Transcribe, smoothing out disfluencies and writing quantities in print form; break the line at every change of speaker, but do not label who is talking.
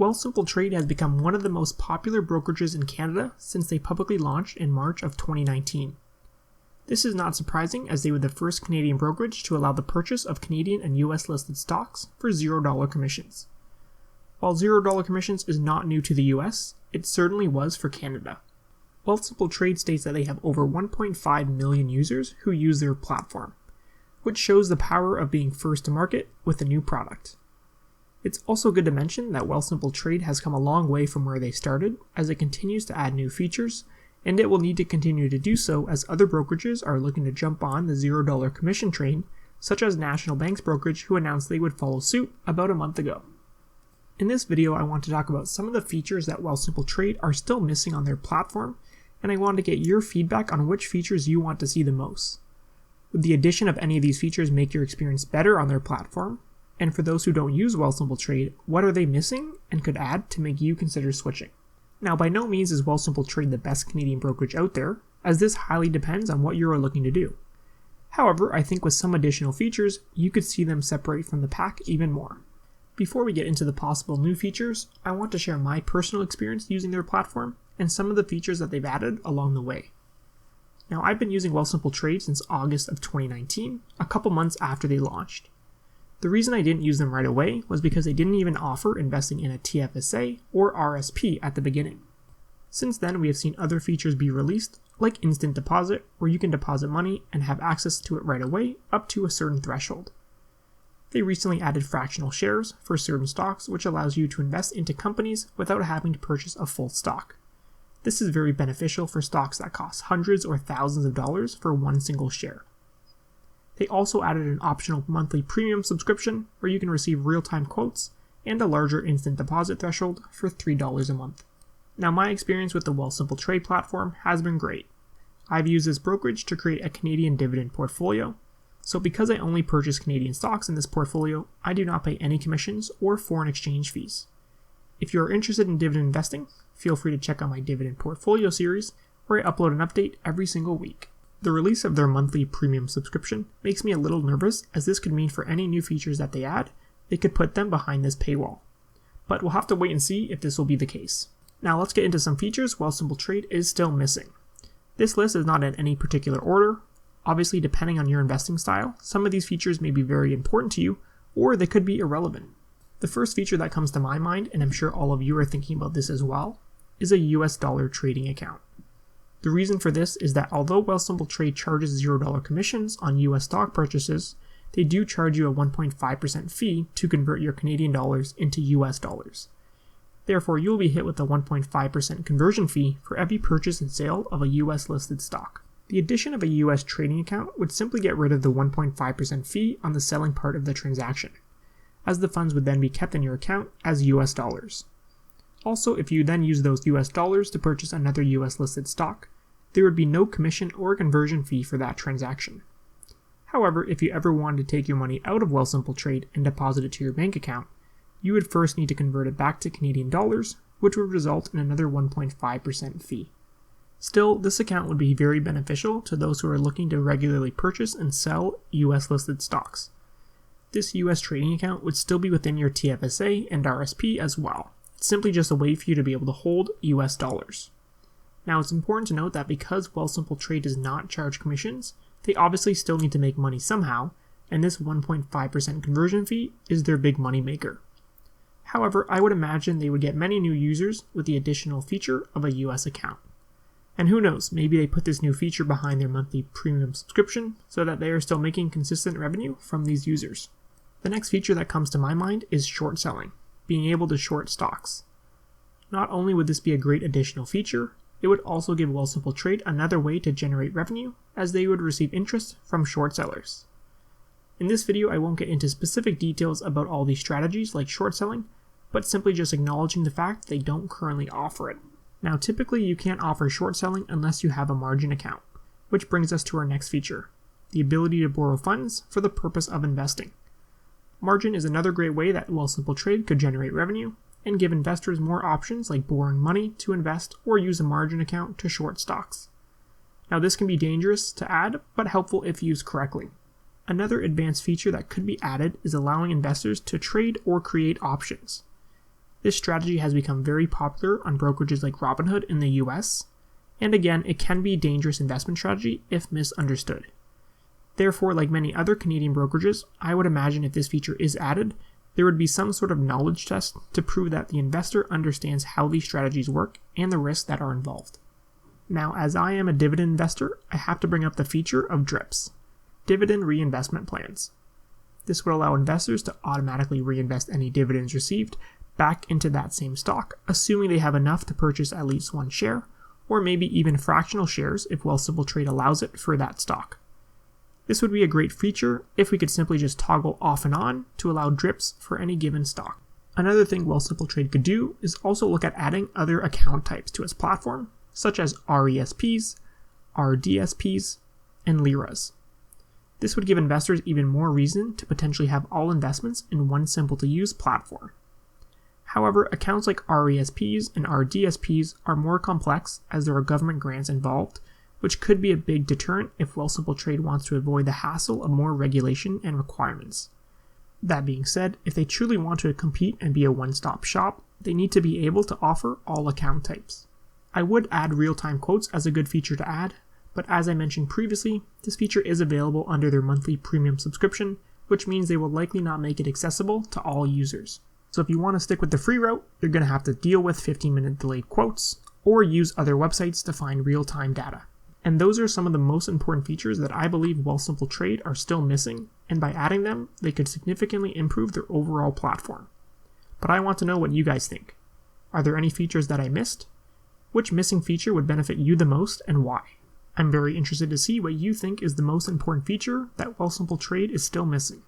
Wealthsimple Trade has become one of the most popular brokerages in Canada since they publicly launched in March of 2019. This is not surprising, as they were the first Canadian brokerage to allow the purchase of Canadian and US listed stocks for $0 commissions. While $0 commissions is not new to the US, it certainly was for Canada. Wealthsimple Trade states that they have over 1.5 million users who use their platform, which shows the power of being first to market with a new product. It's also good to mention that Wealthsimple Trade has come a long way from where they started, as it continues to add new features, and it will need to continue to do so as other brokerages are looking to jump on the $0 commission train, such as National Bank's brokerage, who announced they would follow suit about a month ago. In this video, I want to talk about some of the features that Wealthsimple Trade are still missing on their platform, and I want to get your feedback on which features you want to see the most. Would the addition of any of these features make your experience better on their platform? And for those who don't use Wealthsimple Trade, what are they missing and could add to make you consider switching? Now, by no means is Wealthsimple Trade the best Canadian brokerage out there, as this highly depends on what you are looking to do. However, I think with some additional features, you could see them separate from the pack even more. Before we get into the possible new features, I want to share my personal experience using their platform and some of the features that they've added along the way. Now, I've been using Wealthsimple Trade since August of 2019, a couple months after they launched. The reason I didn't use them right away was because they didn't even offer investing in a TFSA or RSP at the beginning. Since then, we have seen other features be released, like instant deposit, where you can deposit money and have access to it right away up to a certain threshold. They recently added fractional shares for certain stocks, which allows you to invest into companies without having to purchase a full stock. This is very beneficial for stocks that cost hundreds or thousands of dollars for one single share. They also added an optional monthly premium subscription where you can receive real-time quotes and a larger instant deposit threshold for $3 a month. Now, my experience with the Wealthsimple Trade platform has been great. I've used this brokerage to create a Canadian dividend portfolio, so because I only purchase Canadian stocks in this portfolio, I do not pay any commissions or foreign exchange fees. If you are interested in dividend investing, feel free to check out my dividend portfolio series, where I upload an update every single week. The release of their monthly premium subscription makes me a little nervous, as this could mean for any new features that they add, they could put them behind this paywall. But we'll have to wait and see if this will be the case. Now let's get into some features Wealthsimple Trade is still missing. This list is not in any particular order. Obviously, depending on your investing style, some of these features may be very important to you, or they could be irrelevant. The first feature that comes to my mind, and I'm sure all of you are thinking about this as well, is a US dollar trading account. The reason for this is that although Wealthsimple Trade charges $0 commissions on US stock purchases, they do charge you a 1.5% fee to convert your Canadian dollars into US dollars. Therefore, you'll be hit with a 1.5% conversion fee for every purchase and sale of a US listed stock. The addition of a US trading account would simply get rid of the 1.5% fee on the selling part of the transaction, as the funds would then be kept in your account as US dollars. Also, if you then use those US dollars to purchase another US listed stock, there would be no commission or conversion fee for that transaction. However, if you ever wanted to take your money out of Wealthsimple Trade and deposit it to your bank account, you would first need to convert it back to Canadian dollars, which would result in another 1.5% fee. Still, this account would be very beneficial to those who are looking to regularly purchase and sell US listed stocks. This US trading account would still be within your TFSA and RSP as well. It's simply just a way for you to be able to hold US dollars. Now, it's important to note that because Wealthsimple Trade does not charge commissions, they obviously still need to make money somehow, and this 1.5% conversion fee is their big money maker. However, I would imagine they would get many new users with the additional feature of a US account. And who knows, maybe they put this new feature behind their monthly premium subscription so that they are still making consistent revenue from these users. The next feature that comes to my mind is short selling, being able to short stocks. Not only would this be a great additional feature, it would also give Wealthsimple Trade another way to generate revenue, as they would receive interest from short sellers. In this video, I won't get into specific details about all these strategies like short selling, but simply just acknowledging the fact they don't currently offer it. Now, typically you can't offer short selling unless you have a margin account, which brings us to our next feature, the ability to borrow funds for the purpose of investing. Margin is another great way that Wealthsimple Trade could generate revenue and give investors more options like borrowing money to invest or use a margin account to short stocks. Now, this can be dangerous to add, but helpful if used correctly. Another advanced feature that could be added is allowing investors to trade or create options. This strategy has become very popular on brokerages like Robinhood in the US, and again, it can be a dangerous investment strategy if misunderstood. Therefore, like many other Canadian brokerages, I would imagine if this feature is added, there would be some sort of knowledge test to prove that the investor understands how these strategies work and the risks that are involved. Now, as I am a dividend investor, I have to bring up the feature of DRIPs, Dividend Reinvestment Plans. This would allow investors to automatically reinvest any dividends received back into that same stock, assuming they have enough to purchase at least one share, or maybe even fractional shares if Wealthsimple Trade allows it for that stock. This would be a great feature if we could simply just toggle off and on to allow DRIPs for any given stock. Another thing Wealthsimple Trade could do is also look at adding other account types to its platform, such as RESPs, RDSPs, and LIRAs. This would give investors even more reason to potentially have all investments in one simple-to-use platform. However, accounts like RESPs and RDSPs are more complex as there are government grants involved, which could be a big deterrent if Wealthsimple Trade wants to avoid the hassle of more regulation and requirements. That being said, if they truly want to compete and be a one-stop shop, they need to be able to offer all account types. I would add real-time quotes as a good feature to add, but as I mentioned previously, this feature is available under their monthly premium subscription, which means they will likely not make it accessible to all users. So if you want to stick with the free route, you're going to have to deal with 15-minute delayed quotes, or use other websites to find real-time data. And those are some of the most important features that I believe Wealthsimple Trade are still missing, and by adding them, they could significantly improve their overall platform. But I want to know what you guys think. Are there any features that I missed? Which missing feature would benefit you the most and why? I'm very interested to see what you think is the most important feature that Wealthsimple Trade is still missing.